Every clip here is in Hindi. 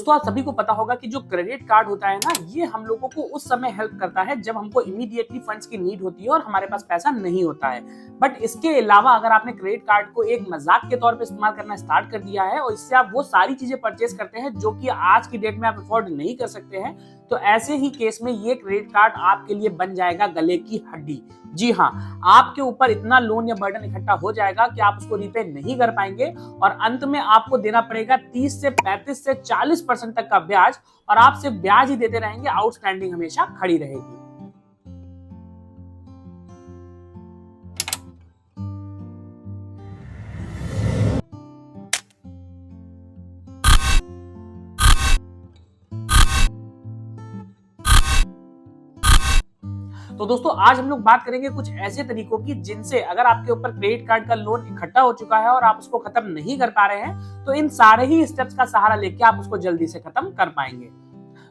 दोस्तों आप सभी को पता होगा कि जो क्रेडिट कार्ड होता है ना, ये हम लोगों को उस समय हेल्प करता है जब हमको इमीडिएटली फंड्स की नीड होती है और हमारे पास पैसा नहीं होता है। बट इसके अलावा अगर आपने क्रेडिट कार्ड को एक मजाक के तौर पे इस्तेमाल करना स्टार्ट कर दिया है और इससे आप वो सारी चीजें परचेज करते हैं जो कि आज की डेट में आप अफोर्ड नहीं कर सकते हैं, तो ऐसे ही केस में ये क्रेडिट कार्ड आपके लिए बन जाएगा गले की हड्डी। जी हाँ, आपके ऊपर इतना लोन या बर्डन इकट्ठा हो जाएगा कि आप उसको रीपे नहीं कर पाएंगे और अंत में आपको देना पड़ेगा 30 से 35 से 40% तक का ब्याज और आप सिर्फ ब्याज ही देते रहेंगे, आउटस्टैंडिंग हमेशा खड़ी रहेगी। तो दोस्तों आज हम लोग बात करेंगे कुछ ऐसे तरीकों की जिनसे अगर आपके ऊपर क्रेडिट कार्ड का लोन इकट्ठा हो चुका है और आप उसको खत्म नहीं कर पा रहे हैं, तो इन सारे ही स्टेप्स का सहारा लेके आप उसको जल्दी से खत्म कर पाएंगे।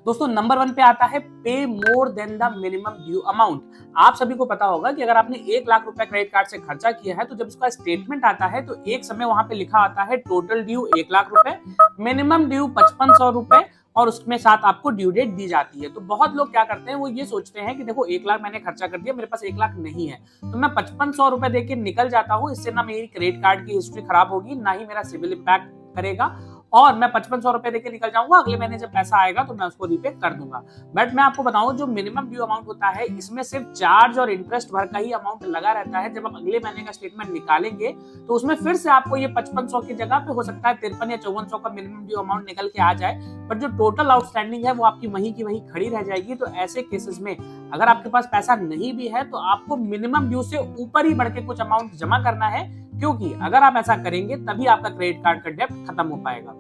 दोस्तों नंबर 1 पे आता है पे more than the minimum due amount. आप सभी को पता होगा कि अगर आपने 1 लाख रुपए क्रेडिट कार्ड से खर्चा किया है तो जब उसका स्टेटमेंट आता है तो एक समय वहां पे लिखा आता है टोटल ड्यू 1 लाख रुपए, मिनिमम ड्यू 5500 रुपए और उसमें साथ आपको ड्यू डेट दी जाती है। तो बहुत लोग क्या करते हैं, वो ये सोचते हैं कि देखो 1 लाख मैंने खर्चा कर दिया, मेरे पास 1 लाख नहीं है तो मैं 5500 रुपए देके निकल जाता हूँ। इससे ना मेरी क्रेडिट कार्ड की हिस्ट्री खराब होगी, ना ही मेरा सिविल इम्पैक्ट करेगा और मैं 5500 रुपए देके निकल जाऊंगा, अगले महीने जब पैसा आएगा तो मैं उसको रीपे कर दूंगा। बट मैं आपको बताऊं, जो मिनिमम ड्यू अमाउंट होता है इसमें सिर्फ चार्ज और इंटरेस्ट भर का ही अमाउंट लगा रहता है। जब आप अगले महीने का स्टेटमेंट निकालेंगे तो उसमें फिर से आपको ये 5500 की जगह पे हो सकता है 53 या 5400 का मिनिमम ड्यू अमाउंट निकल के आ जाए, बट जो टोटल आउटस्टैंडिंग है वो आपकी वहीं की वहीं खड़ी रह जाएगी। तो ऐसे केसेस में अगर आपके पास पैसा नहीं भी है तो आपको मिनिमम ड्यू से ऊपर ही बढ़ के कुछ अमाउंट जमा करना है, क्योंकि अगर आप ऐसा करेंगे तभी आपका क्रेडिट कार्ड का डेब्ट खत्म हो पाएगा।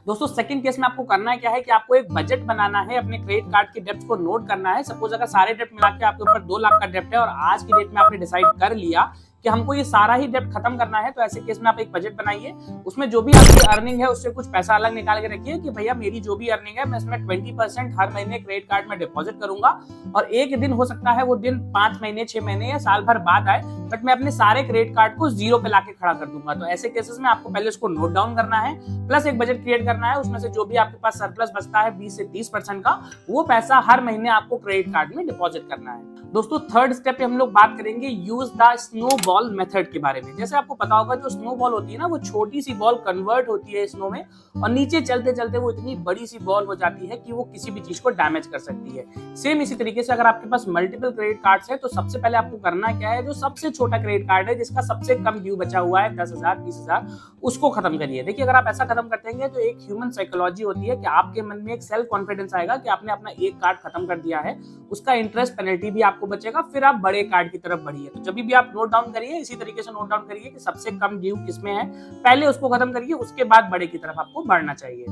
दोस्तों सेकंड केस में आपको करना है क्या है कि आपको एक बजट बनाना है, अपने क्रेडिट कार्ड के डेब्ट को नोट करना है। सपोज अगर सारे डेब्ट मिला के आपके ऊपर 2 लाख का डेब्ट है और आज की डेट में आपने डिसाइड कर लिया कि हमको ये सारा ही डेब्ट खत्म करना है, तो ऐसे केस में आप एक बजट बनाइए। उसमें जो भी आपकी अर्निंग है उससे कुछ पैसा अलग निकाल के रखिए कि भैया मेरी जो भी अर्निंग है मैं इसमें 20% हर महीने क्रेडिट कार्ड में डिपॉजिट करूंगा और एक दिन हो सकता है वो दिन 5 महीने 6 महीने या साल भर बाद आए, बट मैं अपने सारे क्रेडिट कार्ड को जीरो पे लाके खड़ा कर दूंगा। तो ऐसे केसेस में आपको पहले उसको नोट डाउन करना है, प्लस एक बजट क्रिएट करना है। उसमें से जो भी आपके पास सरप्लस बचता है 20 से 30% का, वो पैसा हर महीने आपको क्रेडिट कार्ड में डिपॉजिट करना है। दोस्तों थर्ड स्टेप पे हम लोग बात करेंगे यूज द स्नोबॉल मेथड के बारे में। जैसे आपको पता होगा जो स्नोबॉल होती है ना, वो छोटी सी बॉल कन्वर्ट होती है स्नो में और नीचे चलते चलते वो इतनी बड़ी सी बॉल हो जाती है कि वो किसी भी चीज को डैमेज कर सकती है। सेम इसी तरीके से अगर आपके पास मल्टीपल क्रेडिट कार्ड्स है तो सबसे पहले आपको करना क्या है, जो सबसे छोटा क्रेडिट कार्ड है जिसका सबसे कम ड्यू बचा हुआ है 10,000 20,000, उसको खत्म करिए। देखिए अगर आप ऐसा खत्म करते हैं तो एक ह्यूमन साइकोलॉजी होती है कि आपके मन में एक सेल्फ कॉन्फिडेंस आएगा कि आपने अपना एक कार्ड खत्म कर दिया है, उसका इंटरेस्ट पेनल्टी भी आपको बचेगा, फिर आप बड़े कार्ड की तरफ बढ़िए। तो जब भी आप नोट डाउन करिए इसी तरीके से नोट डाउन करिए कि सबसे कम ड्यू किसमें है, पहले उसको खत्म करिए, उसके बाद बड़े की तरफ आपको बढ़ना चाहिए।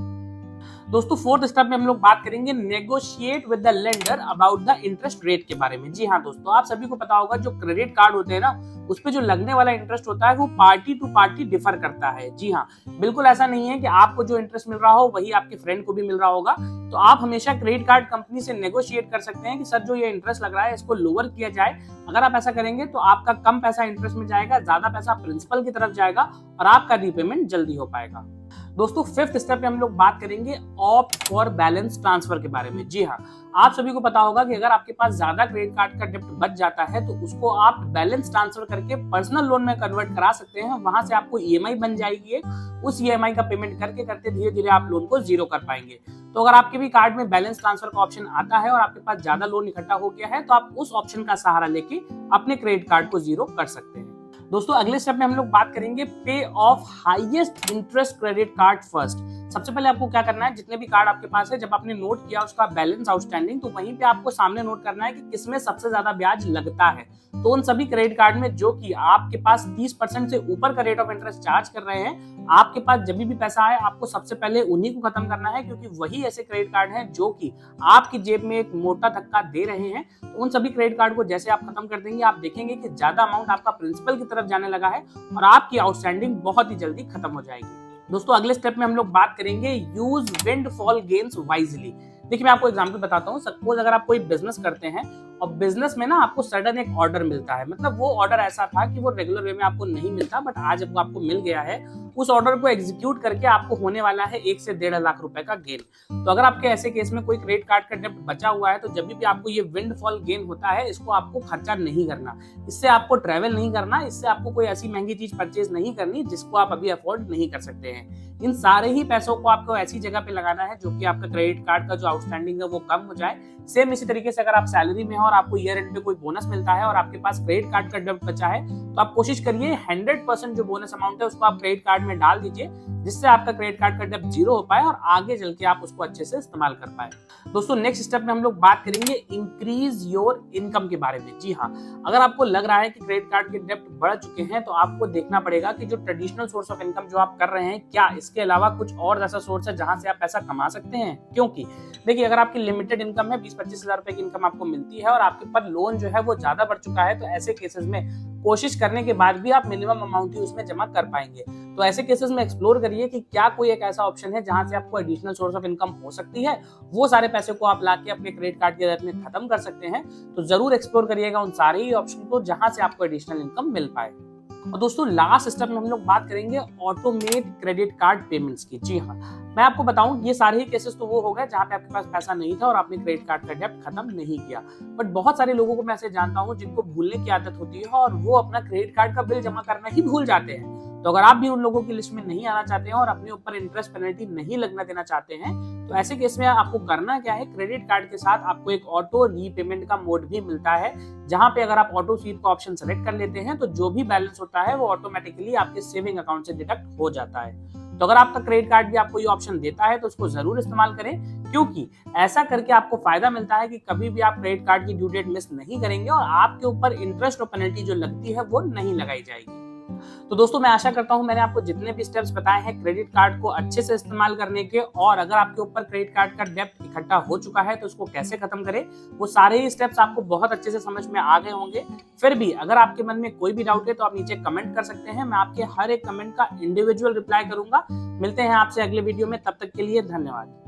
दोस्तों फोर्थ स्टेप में हम लोग बात करेंगे negotiate with the lender about the interest rate के बारे में। जी हाँ दोस्तों, आप सभी को पता होगा जो क्रेडिट कार्ड होते हैं ना, उस पे जो लगने वाला इंटरेस्ट होता है वो पार्टी टू पार्टी डिफर करता है। जी हाँ, बिल्कुल ऐसा नहीं है कि आपको जो इंटरेस्ट मिल रहा हो वही आपके फ्रेंड को भी मिल रहा होगा। तो आप हमेशा क्रेडिट कार्ड कंपनी से नेगोशिएट कर सकते हैं कि सर जो ये इंटरेस्ट लग रहा है इसको लोअर किया जाए। अगर आप ऐसा करेंगे तो आपका कम पैसा इंटरेस्ट में जाएगा, ज्यादा पैसा प्रिंसिपल की तरफ जाएगा और आपका रीपेमेंट जल्दी हो पाएगा। दोस्तों फिफ्थ स्टेप पे हम लोग बात करेंगे ऑप्ट फॉर बैलेंस ट्रांसफर के बारे में। जी हाँ, आप सभी को पता होगा कि अगर आपके पास ज्यादा क्रेडिट कार्ड का डेब्ट बच जाता है तो उसको आप बैलेंस ट्रांसफर करके पर्सनल लोन में कन्वर्ट करा सकते हैं। वहां से आपको ईएमआई बन जाएगी, उस ईएमआई का पेमेंट करके करते धीरे धीरे आप लोन को जीरो कर पाएंगे। तो अगर आपके भी कार्ड में बैलेंस ट्रांसफर का ऑप्शन आता है और आपके पास ज्यादा लोन इकट्ठा हो गया है तो आप उस ऑप्शन का सहारा लेके अपने क्रेडिट कार्ड को जीरो कर सकते हैं। दोस्तों अगले स्टेप में हम लोग बात करेंगे पे of highest interest credit card first. सबसे पहले आपको क्या करना है, जितने भी कार्ड आपके पास है जब आपने नोट किया उसका बैलेंस आउटस्टैंडिंग, तो वहीं पे आपको सामने नोट करना है कि किसमें सबसे ज्यादा ब्याज लगता है। तो उन सभी क्रेडिट कार्ड में जो कि आपके पास 30% से ऊपर का रेट ऑफ इंटरेस्ट चार्ज कर रहे हैं, आपके पास जब भी पैसा आए आपको सबसे पहले उन्हीं को खत्म करना है, क्योंकि वही ऐसे क्रेडिट कार्ड हैं जो कि आपकी जेब में एक मोटा धक्का दे रहे हैं। तो उन सभी क्रेडिट कार्ड को जैसे आप खत्म कर देंगे आप देखेंगे कि ज्यादा अमाउंट आपका प्रिंसिपल की तरफ जाने लगा है और आपकी आउटस्टैंडिंग बहुत ही जल्दी खत्म हो जाएगी। दोस्तों अगले स्टेप में हम लोग बात करेंगे यूज विंडफॉल गेन्स वाइजली। देखिए मैं आपको एग्जांपल बताता हूँ। सपोज अगर आप कोई बिजनेस करते हैं और बिजनेस में ना आपको सडन एक ऑर्डर मिलता है, मतलब वो ऑर्डर ऐसा था कि वो रेगुलर वे में आपको नहीं मिलता, बट आज वो आपको मिल गया है। उस ऑर्डर को एग्जीक्यूट करके आपको होने वाला है 1 से 1.5 लाख रुपए का गेन। तो अगर आपके ऐसे केस में कोई क्रेडिट कार्ड का डेब्ट बचा हुआ है, तो जब भी आपको ये विंडफॉल गेन होता है, इसको आपको खर्चा नहीं करना, इससे आपको ट्रैवल नहीं करना, इससे आपको कोई ऐसी महंगी चीज परचेज नहीं करनी जिसको आप अभी अफोर्ड नहीं कर सकते हैं। इन सारे ही पैसों को आपको ऐसी जगह पे लगाना है जो कि आपका क्रेडिट कार्ड का जो आउटस्टैंडिंग है वो कम हो जाए। सेम इसी तरीके से अगर आप सैलरी में हो और आपको ईयर एंड पे कोई बोनस मिलता है और आपके पास क्रेडिट कार्ड का डेब्ट बचा है, तो आप कोशिश करिए 100% जो बोनस अमाउंट है उसको आप क्रेडिट कार्ड में डाल दीजिए, जिससे आपका क्रेडिट कार्ड का डेब्ट 0 हो पाए और आगे चल के आप उसको अच्छे से इस्तेमाल कर पाए। दोस्तों नेक्स्ट स्टेप में हम लोग बात करेंगे इंक्रीज योर इनकम के बारे में। जी हाँ, अगर आपको लग रहा है कि क्रेडिट कार्ड के डेब्ट बढ़ चुके हैं, तो आपको देखना पड़ेगा कि जो ट्रेडिशनल सोर्स ऑफ इनकम जो आप कर रहे हैं, क्या इसके अलावा कुछ और ऐसा सोर्स है जहां से आप पैसा कमा सकते हैं। क्योंकि देखिए, अगर आपकी लिमिटेड इनकम है, 20-25 हजार रुपए की इनकम आपको मिलती है और आपके ऊपर लोन जो है वो ज्यादा बढ़ चुका है, तो ऐसे केसेस में कोशिश करने के बाद भी आप मिनिमम अमाउंट ही उसमें जमा कर पाएंगे। तो ऐसे केसेस में एक्सप्लोर करिए कि क्या कोई एक ऐसा ऑप्शन है जहां से आपको एडिशनल सोर्स ऑफ इनकम हो सकती है, वो सारे पैसे को आप लाके अपने क्रेडिट कार्ड के डेब्ट में खत्म कर सकते हैं। तो जरूर एक्सप्लोर करिएगा उन सारे ही ऑप्शन को जहां से आपको एडिशनल इनकम मिल पाए। और दोस्तों लास्ट स्टेप में हम लोग बात करेंगे ऑटोमेट क्रेडिट कार्ड पेमेंट्स की। जी हाँ, मैं आपको बताऊं, ये सारे ही केसेस तो वो हो गए जहां पे आपके पास पैसा नहीं था और आपने क्रेडिट कार्ड का डेब्ट खत्म नहीं किया। बट बहुत सारे लोगों को मैं ऐसे जानता हूं जिनको भूलने की आदत होती है और वो अपना क्रेडिट कार्ड का बिल जमा करना ही भूल जाते हैं। तो अगर आप भी उन लोगों की लिस्ट में नहीं आना चाहते हैं और अपने ऊपर इंटरेस्ट पेनल्टी नहीं लगना देना चाहते हैं, तो ऐसे केस में आपको करना क्या है, क्रेडिट कार्ड के साथ आपको एक ऑटो रीपेमेंट का मोड भी मिलता है, जहां पे अगर आप ऑटो स्वीप का ऑप्शन सेलेक्ट कर लेते हैं, तो जो भी बैलेंस होता है वो ऑटोमेटिकली आपके सेविंग अकाउंट से डिडक्ट हो जाता है। तो अगर आपका क्रेडिट कार्ड भी आपको ये ऑप्शन देता है, तो उसको जरूर इस्तेमाल करें, क्योंकि ऐसा करके आपको फायदा मिलता है कि कभी भी आप क्रेडिट कार्ड की ड्यू डेट मिस नहीं करेंगे और आपके ऊपर इंटरेस्ट और पेनल्टी जो लगती है वो नहीं लगाई जाएगी। तो दोस्तों मैं आशा करता हूं मैंने आपको जितने भी स्टेप्स बताए हैं क्रेडिट कार्ड को अच्छे से इस्तेमाल करने के, और अगर आपके ऊपर क्रेडिट कार्ड का डेब्ट इकट्ठा हो चुका है तो उसको कैसे खत्म करें, वो सारे ही स्टेप्स आपको बहुत अच्छे से समझ में आ गए होंगे। फिर भी अगर आपके मन में कोई भी डाउट है तो आप नीचे कमेंट कर सकते हैं, मैं आपके हर एक कमेंट का इंडिविजुअल रिप्लाई करूंगा। मिलते हैं आपसे अगले वीडियो में, तब तक के लिए धन्यवाद।